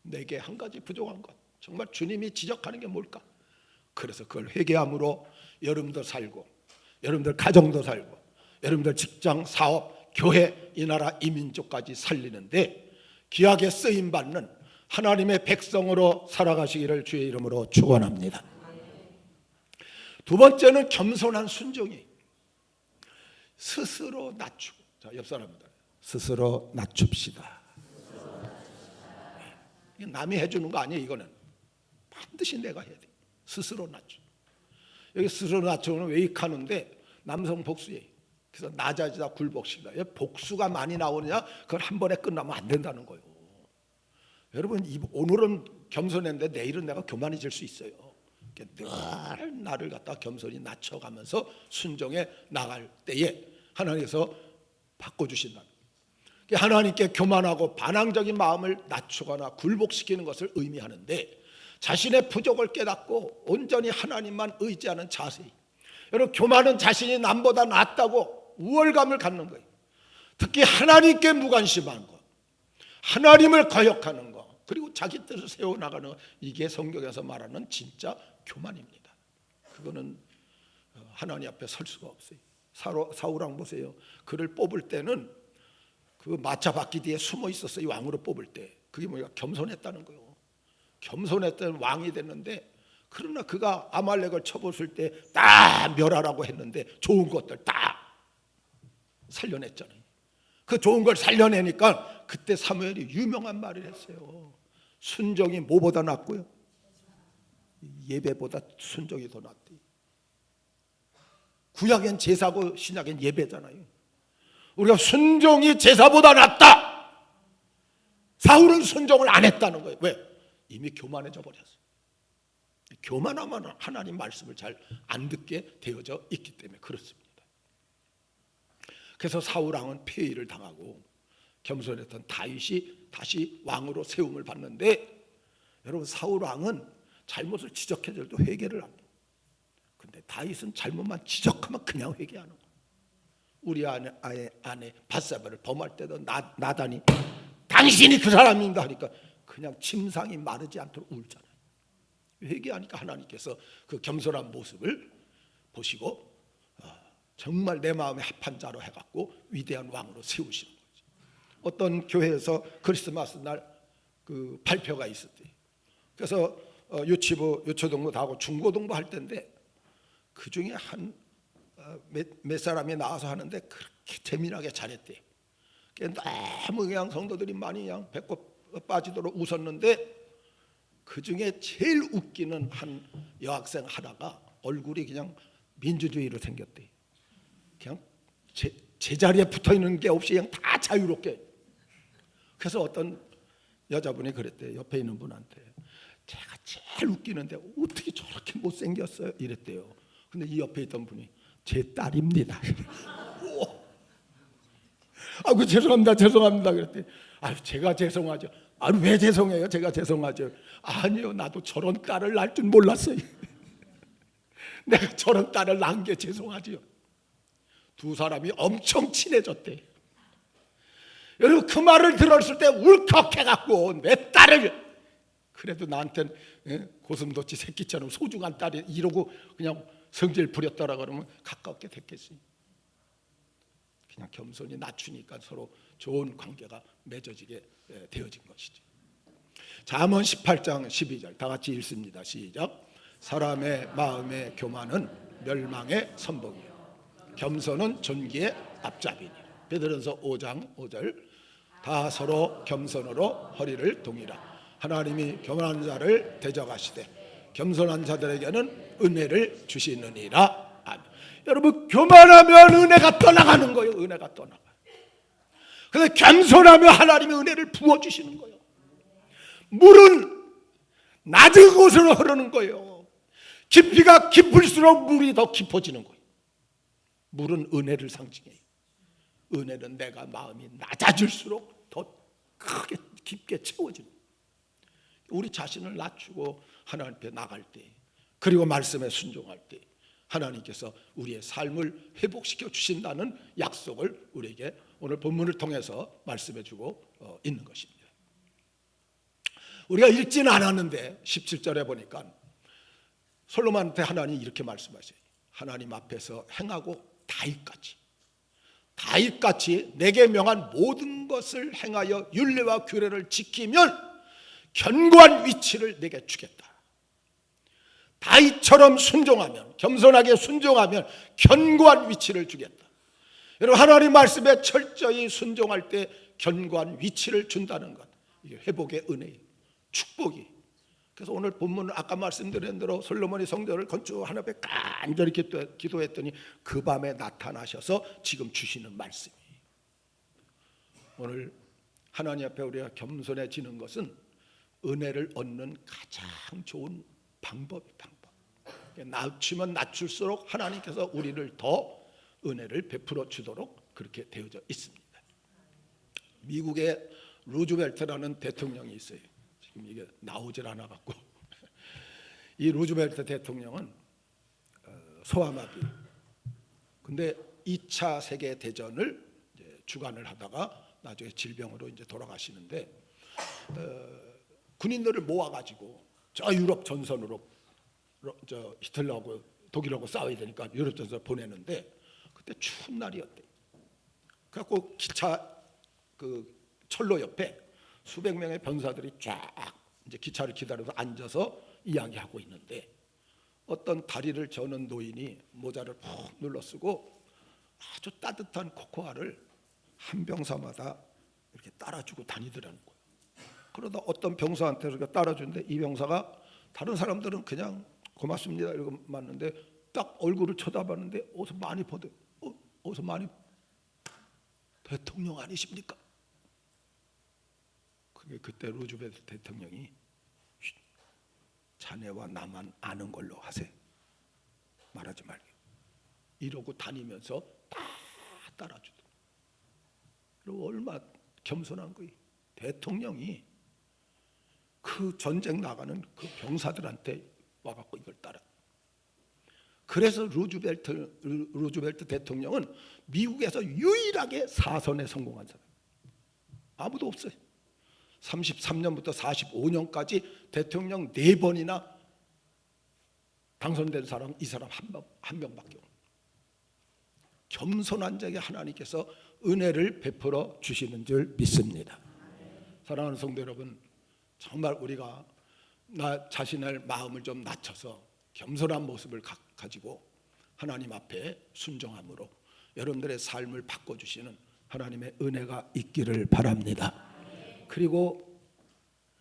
내게 한 가지 부족한 것, 정말 주님이 지적하는 게 뭘까? 그래서 그걸 회개함으로 여러분도 살고, 여러분들 가정도 살고, 여러분들 직장, 사업, 교회, 이 나라, 이 민족까지 살리는데 귀하게 쓰임받는 하나님의 백성으로 살아가시기를 주의 이름으로 축원합니다. 두 번째는 겸손한 순종이, 스스로 낮추고. 자, 옆 사람입니다. 스스로 낮춥시다. 남이 해주는 거 아니에요. 이거는 반드시 내가 해야 돼. 스스로 낮추. 여기 스스로 낮추는 왜익하는데 남성 복수예요. 그래서 낮아지다 굴복시다. 복수가 많이 나오느냐? 그걸 한 번에 끝나면 안 된다는 거예요. 여러분, 오늘은 겸손했는데 내일은 내가 교만해질 수 있어요. 늘 나를 갖다 겸손히 낮춰가면서 순종해 나갈 때에 하나님께서 바꿔주신다는 거예요. 하나님께 교만하고 반항적인 마음을 낮추거나 굴복시키는 것을 의미하는데, 자신의 부족을 깨닫고 온전히 하나님만 의지하는 자세. 여러분, 교만은 자신이 남보다 낫다고 우월감을 갖는 거예요. 특히 하나님께 무관심한 것, 하나님을 거역하는 것, 그리고 자기 뜻을 세워나가는 것, 이게 성경에서 말하는 진짜 교만입니다. 그거는 하나님 앞에 설 수가 없어요. 사울왕 보세요. 그를 뽑을 때는 그 마차 바퀴 뒤에 숨어 있었어요. 왕으로 뽑을 때. 그게 뭐야? 겸손했다는 거예요. 겸손했던 왕이 됐는데, 그러나 그가 아말렉을 쳐부술 때 다 멸하라고 했는데 좋은 것들 다 살려냈잖아요. 그 좋은 걸 살려내니까 그때 사무엘이 유명한 말을 했어요. 순종이 뭐보다 낫고요? 예배보다 순종이 더 낫대. 구약엔 제사고 신약엔 예배잖아요. 우리가 순종이 제사보다 낫다. 사울은 순종을 안 했다는 거예요. 왜? 이미 교만해져 버렸어요. 교만하면 하나님 말씀을 잘 안 듣게 되어져 있기 때문에 그렇습니다. 그래서 사울왕은 폐위를 당하고 겸손했던 다윗이 다시 왕으로 세움을 받는데, 여러분, 사울왕은 잘못을 지적해줘도 회개를 합니다. 근데 다윗은 잘못만 지적하면 그냥 회개하는 거예요. 우리 아내 밧세바를 범할 때도 나단이 당신이 그 사람인가 하니까 그냥 침상이 마르지 않도록 울잖아요. 회개하니까 하나님께서 그 겸손한 모습을 보시고 정말 내 마음에 합한 자로 해갖고 위대한 왕으로 세우시는 거죠. 어떤 교회에서 크리스마스 날 그 발표가 있었대요. 그래서 유치부, 유초등부 다 하고 중고등부 할 때인데, 그 중에 몇 사람이 나와서 하는데 그렇게 재미나게 잘했대요. 너무 그냥 성도들이 많이 그냥 배꼽 빠지도록 웃었는데, 그 중에 제일 웃기는 한 여학생 하나가 얼굴이 그냥 민주주의로 생겼대요. 그냥 제자리에 붙어있는 게 없이 그냥 다 자유롭게. 그래서 어떤 여자분이 그랬대요. 옆에 있는 분한테, 제가 제일 웃기는데 어떻게 저렇게 못생겼어요? 이랬대요. 근데 이 옆에 있던 분이, 제 딸입니다. 아이고, 죄송합니다 그랬더니, 아유, 제가 죄송하죠. 아유, 왜 죄송해요? 제가 죄송하죠. 아니요, 나도 저런 딸을 낳을 줄 몰랐어요. 내가 저런 딸을 낳은 게 죄송하지요. 두 사람이 엄청 친해졌대. 여러분, 그 말을 들었을 때 울컥해갖고, 내 딸을, 그래도 나한테는 고슴도치 새끼처럼 소중한 딸이 이러고 그냥 성질 부렸다라 그러면 가깝게 됐겠지. 그냥 겸손히 낮추니까 서로 좋은 관계가 맺어지게 되어진 것이죠. 잠언 18장 12절 다 같이 읽습니다. 시작. 사람의 마음의 교만은 멸망의 선봉이요 겸손은 존귀의 앞잡이니. 베드로전서 5장 5절. 다 서로 겸손으로 허리를 동이라. 하나님이 교만한 자를 대적하시되 겸손한 자들에게는 은혜를 주시느니라. 아멘. 여러분, 교만하면 은혜가 떠나가는 거예요. 은혜가 떠나가요. 그래서 겸손하면 하나님이 은혜를 부어주시는 거예요. 물은 낮은 곳으로 흐르는 거예요. 깊이가 깊을수록 물이 더 깊어지는 거예요. 물은 은혜를 상징해요. 은혜는 내가 마음이 낮아질수록 더 크게 깊게 채워지는 거예요. 우리 자신을 낮추고 하나님 앞에 나갈 때, 그리고 말씀에 순종할 때 하나님께서 우리의 삶을 회복시켜 주신다는 약속을 우리에게 오늘 본문을 통해서 말씀해 주고 있는 것입니다. 우리가 읽지는 않았는데 17절에 보니까 솔로몬한테 하나님이 이렇게 말씀하세요. 하나님 앞에서 행하고 다윗같이 내게 명한 모든 것을 행하여 율례와 규례를 지키면 견고한 위치를 내게 주겠다. 다윗처럼 순종하면, 겸손하게 순종하면 견고한 위치를 주겠다. 여러분, 하나님 말씀에 철저히 순종할 때 견고한 위치를 준다는 것, 이게 회복의 은혜예요. 축복이. 그래서 오늘 본문은 아까 말씀드린 대로 솔로몬이 성전을 건축 하나 앞에 간절히 기도했더니 그 밤에 나타나셔서 지금 주시는 말씀이에요. 오늘 하나님 앞에 우리가 겸손해지는 것은 은혜를 얻는 가장 좋은 방법. 낮추면 낮출수록 하나님께서 우리를 더 은혜를 베풀어 주도록 그렇게 되어져 있습니다. 미국의 루즈벨트라는 대통령이 있어요. 지금 이게 나오질 않아 갖고 이 루즈벨트 대통령은 소아마비. 근데 2차 세계 대전을 이제 주관을 하다가 나중에 질병으로 이제 돌아가시는데 군인들을 모아 가지고 저 유럽 전선으로 저 히틀러하고 독일하고 싸워야 되니까 유럽 전선 보내는데 그때 추운 날이었대. 그래갖고 기차 그 철로 옆에 수백 명의 병사들이 쫙 이제 기차를 기다려서 앉아서 이야기하고 있는데 어떤 다리를 저는 노인이 모자를 푹 눌러 쓰고 아주 따뜻한 코코아를 한 병사마다 이렇게 따라주고 다니더라는 거예요. 그러다 어떤 병사한테 이렇게 따라주는데 이 병사가 다른 사람들은 그냥 고맙습니다 이러고 맞는데 딱 얼굴을 쳐다봤는데 어디서 많이 보대. 어디서 많이 대통령 아니십니까? 그때 루즈벨트 대통령이 자네와 나만 아는 걸로 하세요. 말하지 말고. 이러고 다니면서 다 따라주더라고요. 그리고 얼마나 겸손한 거예요. 대통령이 그 전쟁 나가는 그 병사들한테 와갖고 이걸 따라. 그래서 루즈벨트 대통령은 미국에서 유일하게 사선에 성공한 사람. 아무도 없어요. 33년부터 45년까지 대통령 4번이나 당선된 사람 이 사람 한 명밖에 없어요. 겸손한 자에게 하나님께서 은혜를 베풀어 주시는 줄 믿습니다. 사랑하는 성도 여러분, 정말 우리가 나 자신의 마음을 좀 낮춰서 겸손한 모습을 가지고 하나님 앞에 순종함으로 여러분들의 삶을 바꿔주시는 하나님의 은혜가 있기를 바랍니다. 그리고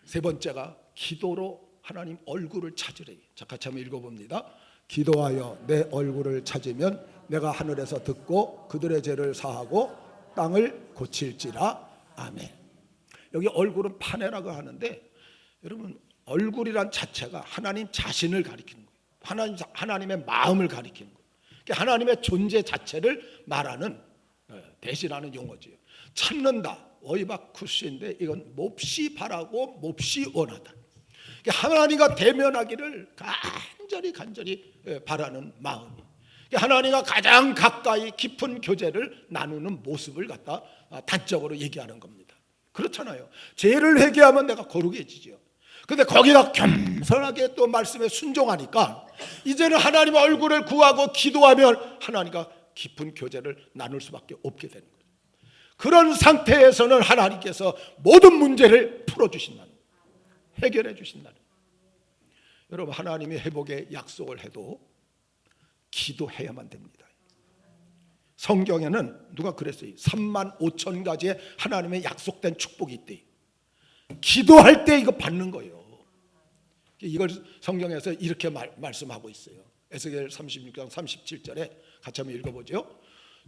세 번째가 기도로 하나님 얼굴을 찾으래. 자, 같이 한번 읽어봅니다. 기도하여 내 얼굴을 찾으면 내가 하늘에서 듣고 그들의 죄를 사하고 땅을 고칠지라. 아멘. 여기 얼굴은 파네라고 하는데 여러분 얼굴이란 자체가 하나님 자신을 가리키는 거예요. 하나님의 마음을 가리키는 거예요. 하나님의 존재 자체를 말하는 대신하는 용어지요. 찾는다. 오이바쿠스인데 이건 몹시 바라고 몹시 원하다. 하나님과 대면하기를 간절히 바라는 마음이. 하나님과 가장 가까이 깊은 교제를 나누는 모습을 갖다 단적으로 얘기하는 겁니다. 그렇잖아요. 죄를 회개하면 내가 거룩해지죠. 근데 거기다 겸손하게 또 말씀에 순종하니까 이제는 하나님의 얼굴을 구하고 기도하면 하나님과 깊은 교제를 나눌 수밖에 없게 되는 거예요. 그런 상태에서는 하나님께서 모든 문제를 풀어주신다는 거예요. 해결해 주신다는 거예요. 여러분, 하나님이 회복의 약속을 해도 기도해야만 됩니다. 성경에는 누가 그랬어요? 3만 5천 가지의 하나님의 약속된 축복이 있대. 기도할 때 이거 받는 거예요. 이걸 성경에서 이렇게 말씀하고 있어요. 에스겔 36장 37절에 같이 한번 읽어보죠.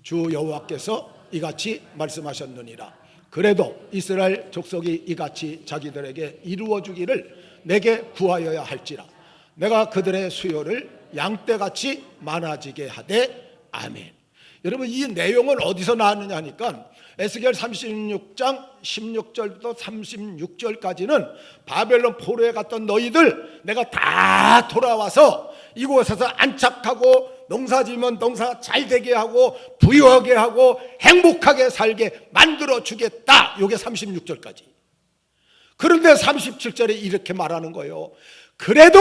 주 여호와께서 이같이 말씀하셨느니라. 그래도 이스라엘 족속이 이같이 자기들에게 이루어 주기를 내게 구하여야 할지라. 내가 그들의 수요를 양떼같이 많아지게 하되 아멘. 여러분, 이 내용은 어디서 나왔느냐 하니까 에스겔 36장 16절부터 36절까지는 바벨론 포로에 갔던 너희들 내가 다 돌아와서 이곳에서 안착하고 농사지면 농사 잘 되게 하고 부유하게 하고 행복하게 살게 만들어 주겠다. 이게 36절까지. 그런데 37절에 이렇게 말하는 거예요. 그래도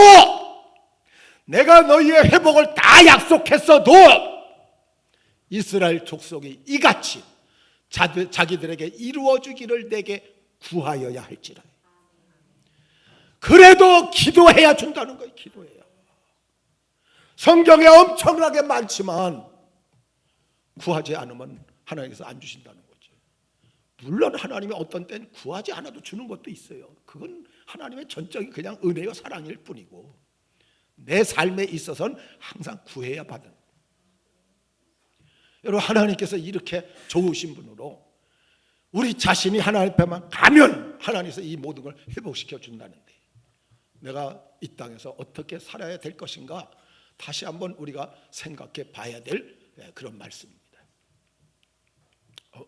내가 너희의 회복을 다 약속했어도 이스라엘 족속이 이같이 자기들에게 이루어주기를 내게 구하여야 할지라. 그래도 기도해야 준다는 거예요. 기도해야. 성경에 엄청나게 많지만 구하지 않으면 하나님께서 안 주신다는 거죠. 물론 하나님이 어떤 때는 구하지 않아도 주는 것도 있어요. 그건 하나님의 전적인 그냥 은혜요 사랑일 뿐이고, 내 삶에 있어서는 항상 구해야 받는. 여러분, 하나님께서 이렇게 좋으신 분으로 우리 자신이 하나님 앞에만 가면 하나님께서 이 모든 걸 회복시켜 준다는데, 내가 이 땅에서 어떻게 살아야 될 것인가 다시 한번 우리가 생각해 봐야 될 그런 말씀입니다.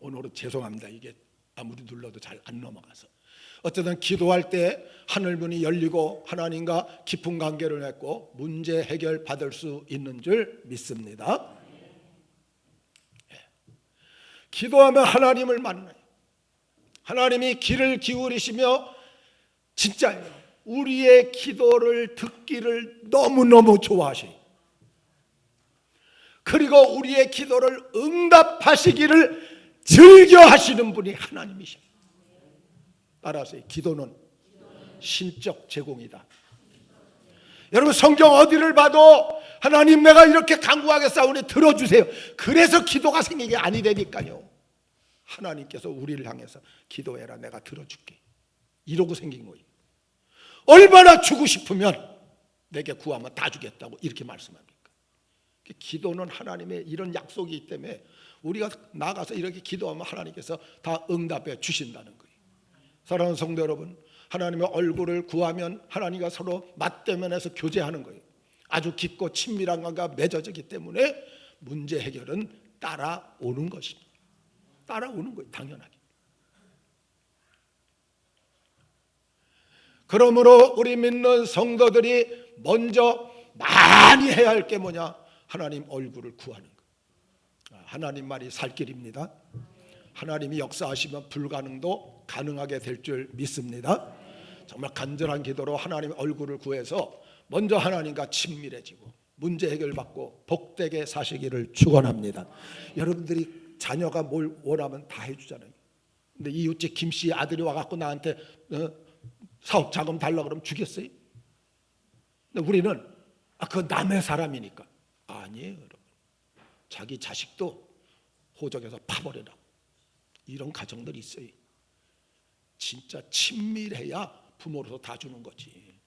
오늘은 죄송합니다. 이게 아무리 눌러도 잘 안 넘어가서. 어쨌든 기도할 때 하늘문이 열리고 하나님과 깊은 관계를 맺고 문제 해결 받을 수 있는 줄 믿습니다. 기도하면 하나님을 만나요. 하나님이 귀를 기울이시며 진짜예요. 우리의 기도를 듣기를 너무너무 좋아하셔요. 그리고 우리의 기도를 응답하시기를 즐겨 하시는 분이 하나님이셔요. 따라서 기도는 신적 제공이다. 여러분, 성경 어디를 봐도 하나님 내가 이렇게 간구하게 싸우니 들어주세요. 그래서 기도가 생긴 게 아니라니까요. 하나님께서 우리를 향해서 기도해라, 내가 들어줄게, 이러고 생긴 거예요. 얼마나 주고 싶으면 내게 구하면 다 주겠다고 이렇게 말씀합니까? 기도는 하나님의 이런 약속이 있기 때문에 우리가 나가서 이렇게 기도하면 하나님께서 다 응답해 주신다는 거예요. 사랑하는 성도 여러분, 하나님의 얼굴을 구하면 하나님과 서로 맞대면해서 교제하는 거예요. 아주 깊고 친밀한 관계가 맺어지기 때문에 문제 해결은 따라오는 것입니다. 따라오는 거예요, 당연하게. 그러므로 우리 믿는 성도들이 먼저 많이 해야 할 게 뭐냐? 하나님 얼굴을 구하는 거. 하나님 말이 살 길입니다. 하나님이 역사하시면 불가능도 가능하게 될 줄 믿습니다. 정말 간절한 기도로 하나님 얼굴을 구해서 먼저 하나님과 친밀해지고 문제 해결받고 복되게 사시기를 축원합니다. 여러분들이 자녀가 뭘 원하면 다 해주잖아요. 근데 이웃집 김씨 아들이 와갖고 나한테 사업 자금 달라 그러면 주겠어요? 근데 우리는 그건 남의 사람이니까. 아니에요, 여러분. 자기 자식도 호적에서 파버리라고. 이런 가정들이 있어요. 진짜 친밀해야 부모로서 다 주는 거지.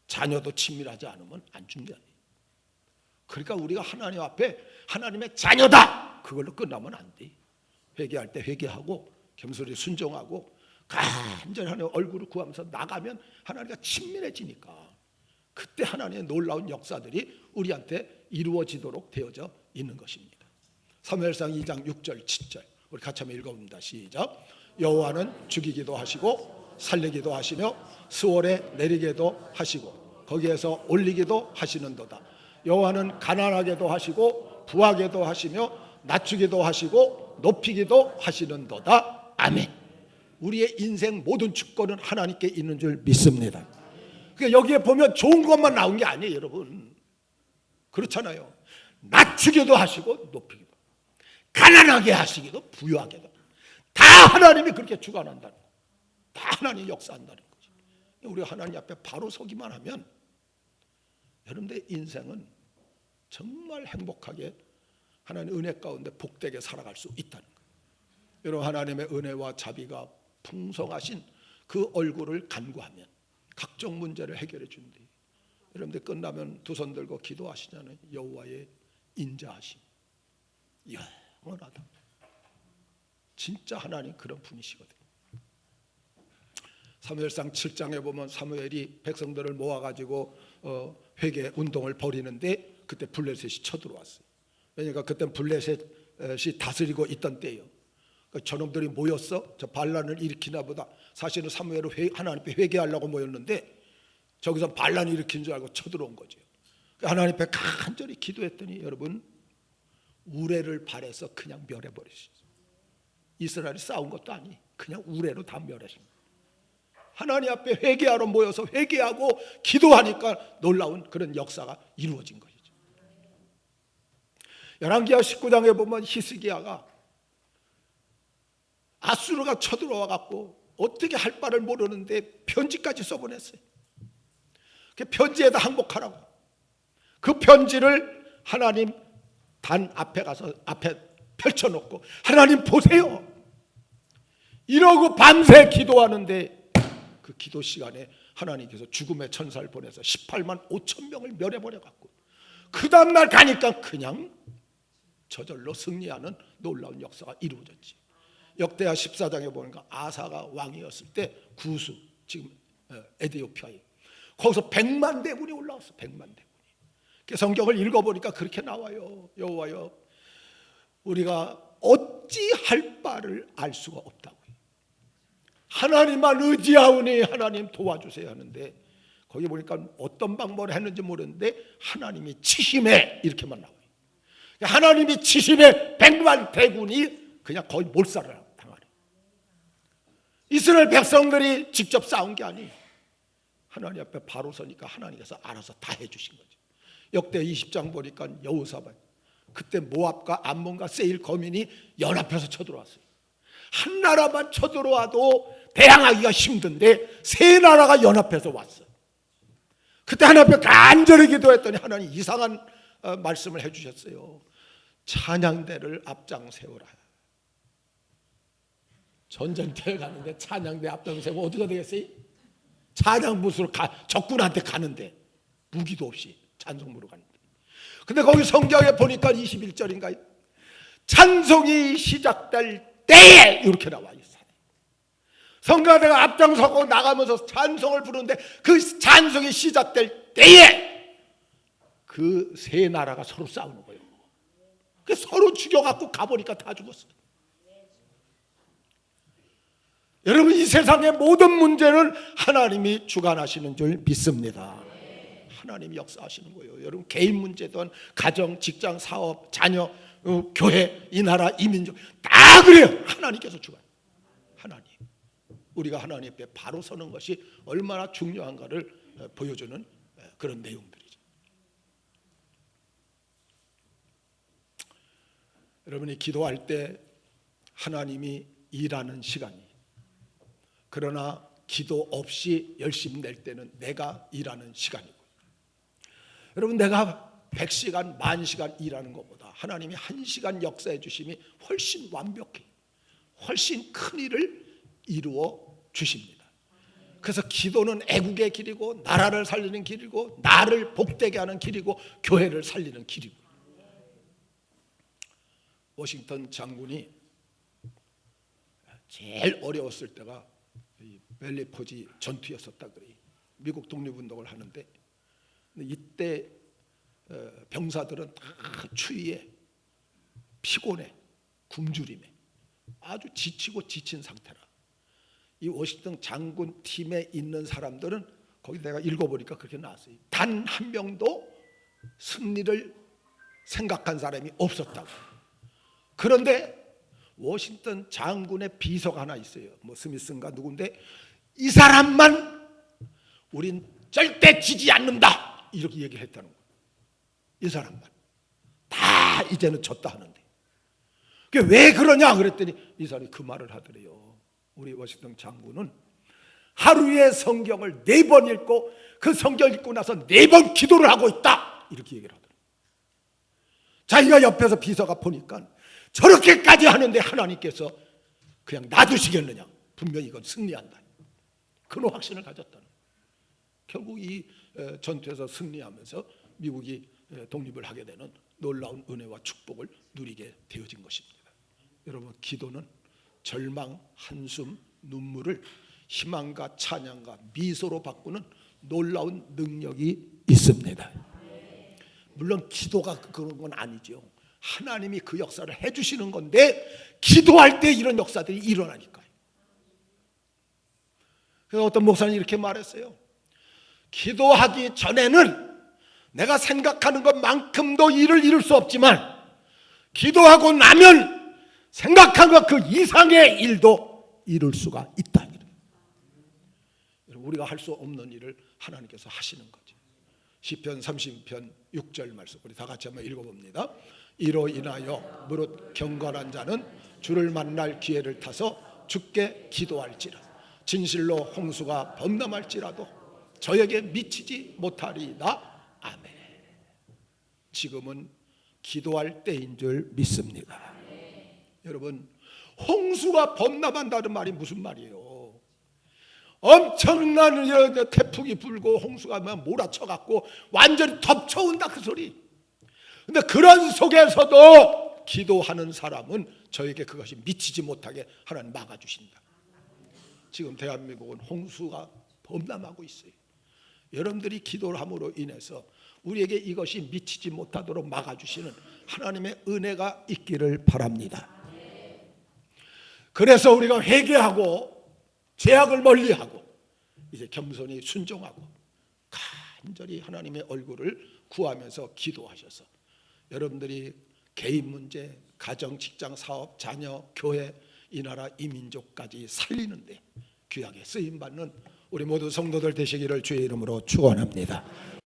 자녀도 친밀하지 않으면 안 주는 게 아니에요. 그러니까 우리가 하나님 앞에 하나님의 자녀다, 그걸로 끝나면 안 돼. 회개할 때 회개하고 겸손히 순종하고 간절히 하나님 얼굴을 구하면서 나가면 하나님과 친밀해지니까 그때 하나님의 놀라운 역사들이 우리한테 이루어지도록 되어져 있는 것입니다. 사무엘상 2장 6절 7절 우리 같이 한번 읽어봅니다. 시작. 여호와는 죽이기도 하시고 살리기도 하시며 수월에 내리게도 하시고 거기에서 올리기도 하시는도다. 여호와는 가난하게도 하시고 부하게도 하시며 낮추기도 하시고 높이기도 하시는도다. 아멘. 우리의 인생 모든 주권은 하나님께 있는 줄 믿습니다. 그러니까 여기에 보면 좋은 것만 나온 게 아니에요, 여러분. 그렇잖아요. 낮추기도 하시고 높이기도, 가난하게 하시기도 부유하게도, 다 하나님이 그렇게 주관한다는 거예요. 다 하나님이 역사한다는 거죠. 우리가 하나님 앞에 바로 서기만 하면 여러분들의 인생은 정말 행복하게 하나님의 은혜 가운데 복되게 살아갈 수 있다는 거예요. 여러분, 하나님의 은혜와 자비가 풍성하신 그 얼굴을 간구하면 각종 문제를 해결해 준대. 여러분들 끝나면 두 손 들고 기도하시잖아요. 여호와의 인자하심 영원하다. 진짜 하나님 그런 분이시거든요. 사무엘상 7장에 보면 사무엘이 백성들을 모아가지고 회개 운동을 벌이는데 그때 블레셋이 쳐들어왔어요. 왜냐하니까 그때 블레셋이 다스리고 있던 때예요. 저놈들이 모였어. 저 반란을 일으키나 보다. 사실은 사무엘은 하나님 앞에 회개하려고 모였는데 저기서 반란을 일으킨 줄 알고 쳐들어온 거죠. 하나님 앞에 간절히 기도했더니 여러분, 우레를 발해서 그냥 멸해버리셨어요. 이스라엘이 싸운 것도 아니, 그냥 우레로 다 멸하신 거예요. 하나님 앞에 회개하러 모여서 회개하고 기도하니까 놀라운 그런 역사가 이루어진 것이죠. 열왕기하 19장에 보면 히스기야가 아수르가 쳐들어와 갖고 어떻게 할 바를 모르는데 편지까지 써보냈어요. 그 편지에다 항복하라고. 그 편지를 하나님 단 앞에 가서 앞에 펼쳐놓고 하나님 보세요 이러고 밤새 기도하는데 그 기도 시간에 하나님께서 죽음의 천사를 보내서 18만 5천 명을 멸해버려갖고 그 다음날 가니까 그냥 저절로 승리하는 놀라운 역사가 이루어졌지. 역대하 14장에 보니까 아사가 왕이었을 때 구수, 지금 에디오피아에 거기서 100만 대군이 올라왔어. 100만 대군이. 성경을 읽어보니까 그렇게 나와요. 여호와여, 우리가 어찌할 바를 알 수가 없다고요. 하나님만 의지하오니 하나님 도와주세요 하는데 거기 보니까 어떤 방법을 했는지 모르는데 하나님이 치심해 이렇게만 나와요. 하나님이 치심해 100만 대군이 그냥 거의 몰살을 당하래. 이스라엘 백성들이 직접 싸운 게 아니, 하나님 앞에 바로 서니까 하나님께서 알아서 다 해주신 거죠. 역대 20장 보니까 여호사밧, 그때 모압과 암몬과 세일 거민이 연합해서 쳐들어왔어요. 한 나라만 쳐들어와도 대항하기가 힘든데 세 나라가 연합해서 왔어요. 그때 하나님 앞에 간절히 기도했더니 하나님 이상한 말씀을 해주셨어요. 찬양대를 앞장 세우라. 전쟁터에 가는데 찬양대 앞장 세우면 어디가 되겠어요? 찬양부수로 적군한테 가는데 무기도 없이 찬송부로 가는데. 근데 거기 성경에 보니까 21절인가요? 찬송이 시작될 때에 이렇게 나와요. 성가대가 앞장서고 나가면서 찬송을 부르는데 그 찬송이 시작될 때에 그 세 나라가 서로 싸우는 거예요. 서로 죽여갖고 가보니까 다 죽었어요. 여러분, 이 세상의 모든 문제는 하나님이 주관하시는 줄 믿습니다. 하나님이 역사하시는 거예요. 여러분, 개인 문제든 가정, 직장, 사업, 자녀, 교회, 이 나라, 이 민족 다 그래요. 하나님께서 주관. 하나님. 우리가 하나님 앞에 바로 서는 것이 얼마나 중요한가를 보여주는 그런 내용들이죠. 여러분이 기도할 때 하나님이 일하는 시간이, 그러나 기도 없이 열심히 낼 때는 내가 일하는 시간이고, 여러분, 내가 100시간, 10,000시간 일하는 것보다 하나님이 1시간 역사해 주심이 훨씬 완벽해, 훨씬 큰 일을 이루어 주십니다. 그래서 기도는 애국의 길이고 나라를 살리는 길이고 나를 복되게 하는 길이고 교회를 살리는 길이고. 워싱턴 장군이 제일 어려웠을 때가 벨리포지 전투였었다 그래요. 미국 독립운동을 하는데 이때 병사들은 다 추위에 피곤해, 굶주림에 아주 지치고 지친 상태라. 이 워싱턴 장군 팀에 있는 사람들은 거기 내가 읽어보니까 그렇게 나왔어요. 단 한 명도 승리를 생각한 사람이 없었다고. 그런데 워싱턴 장군의 비서가 하나 있어요. 뭐 스미스인가 누군데 이 사람만 우린 절대 지지 않는다 이렇게 얘기를 했다는 거예요. 이 사람만. 다 이제는 졌다 하는데. 그게 왜 그러냐 그랬더니 이 사람이 그 말을 하더래요. 우리 워싱턴 장군은 하루에 성경을 4번 읽고 그 성경 읽고 나서 4번 기도를 하고 있다, 이렇게 얘기를 하더라고요. 자기가 옆에서 비서가 보니까 저렇게까지 하는데 하나님께서 그냥 놔두시겠느냐, 분명히 이건 승리한다, 그런 확신을 가졌다는 거예요. 결국 이 전투에서 승리하면서 미국이 독립을 하게 되는 놀라운 은혜와 축복을 누리게 되어진 것입니다. 여러분, 기도는 절망, 한숨, 눈물을 희망과 찬양과 미소로 바꾸는 놀라운 능력이 있습니다. 물론 기도가 그런 건 아니죠. 하나님이 그 역사를 해주시는 건데 기도할 때 이런 역사들이 일어나니까요. 그래서 어떤 목사님이 이렇게 말했어요. 기도하기 전에는 내가 생각하는 것만큼도 일을 이룰 수 없지만 기도하고 나면 생각한 것 그 이상의 일도 이룰 수가 있다. 우리가 할 수 없는 일을 하나님께서 하시는 거죠. 시편 30편 6절 말씀 우리 다 같이 한번 읽어봅니다. 이로 인하여 무릇 경건한 자는 주를 만날 기회를 타서 주께 기도할지라. 진실로 홍수가 범람할지라도 저에게 미치지 못하리이다. 아멘. 지금은 기도할 때인 줄 믿습니다. 여러분, 홍수가 범람한다는 말이 무슨 말이에요? 엄청난 태풍이 불고 홍수가 몰아쳐갖고 완전히 덮쳐온다, 그 소리. 근데 그런 속에서도 기도하는 사람은 저에게 그것이 미치지 못하게 하나님 막아주신다. 지금 대한민국은 홍수가 범람하고 있어요. 여러분들이 기도를 함으로 인해서 우리에게 이것이 미치지 못하도록 막아주시는 하나님의 은혜가 있기를 바랍니다. 그래서 우리가 회개하고 죄악을 멀리하고 이제 겸손히 순종하고 간절히 하나님의 얼굴을 구하면서 기도하셔서 여러분들이 개인 문제, 가정, 직장, 사업, 자녀, 교회, 이 나라, 이 민족까지 살리는데 귀하게 쓰임받는 우리 모두 성도들 되시기를 주의 이름으로 축원합니다.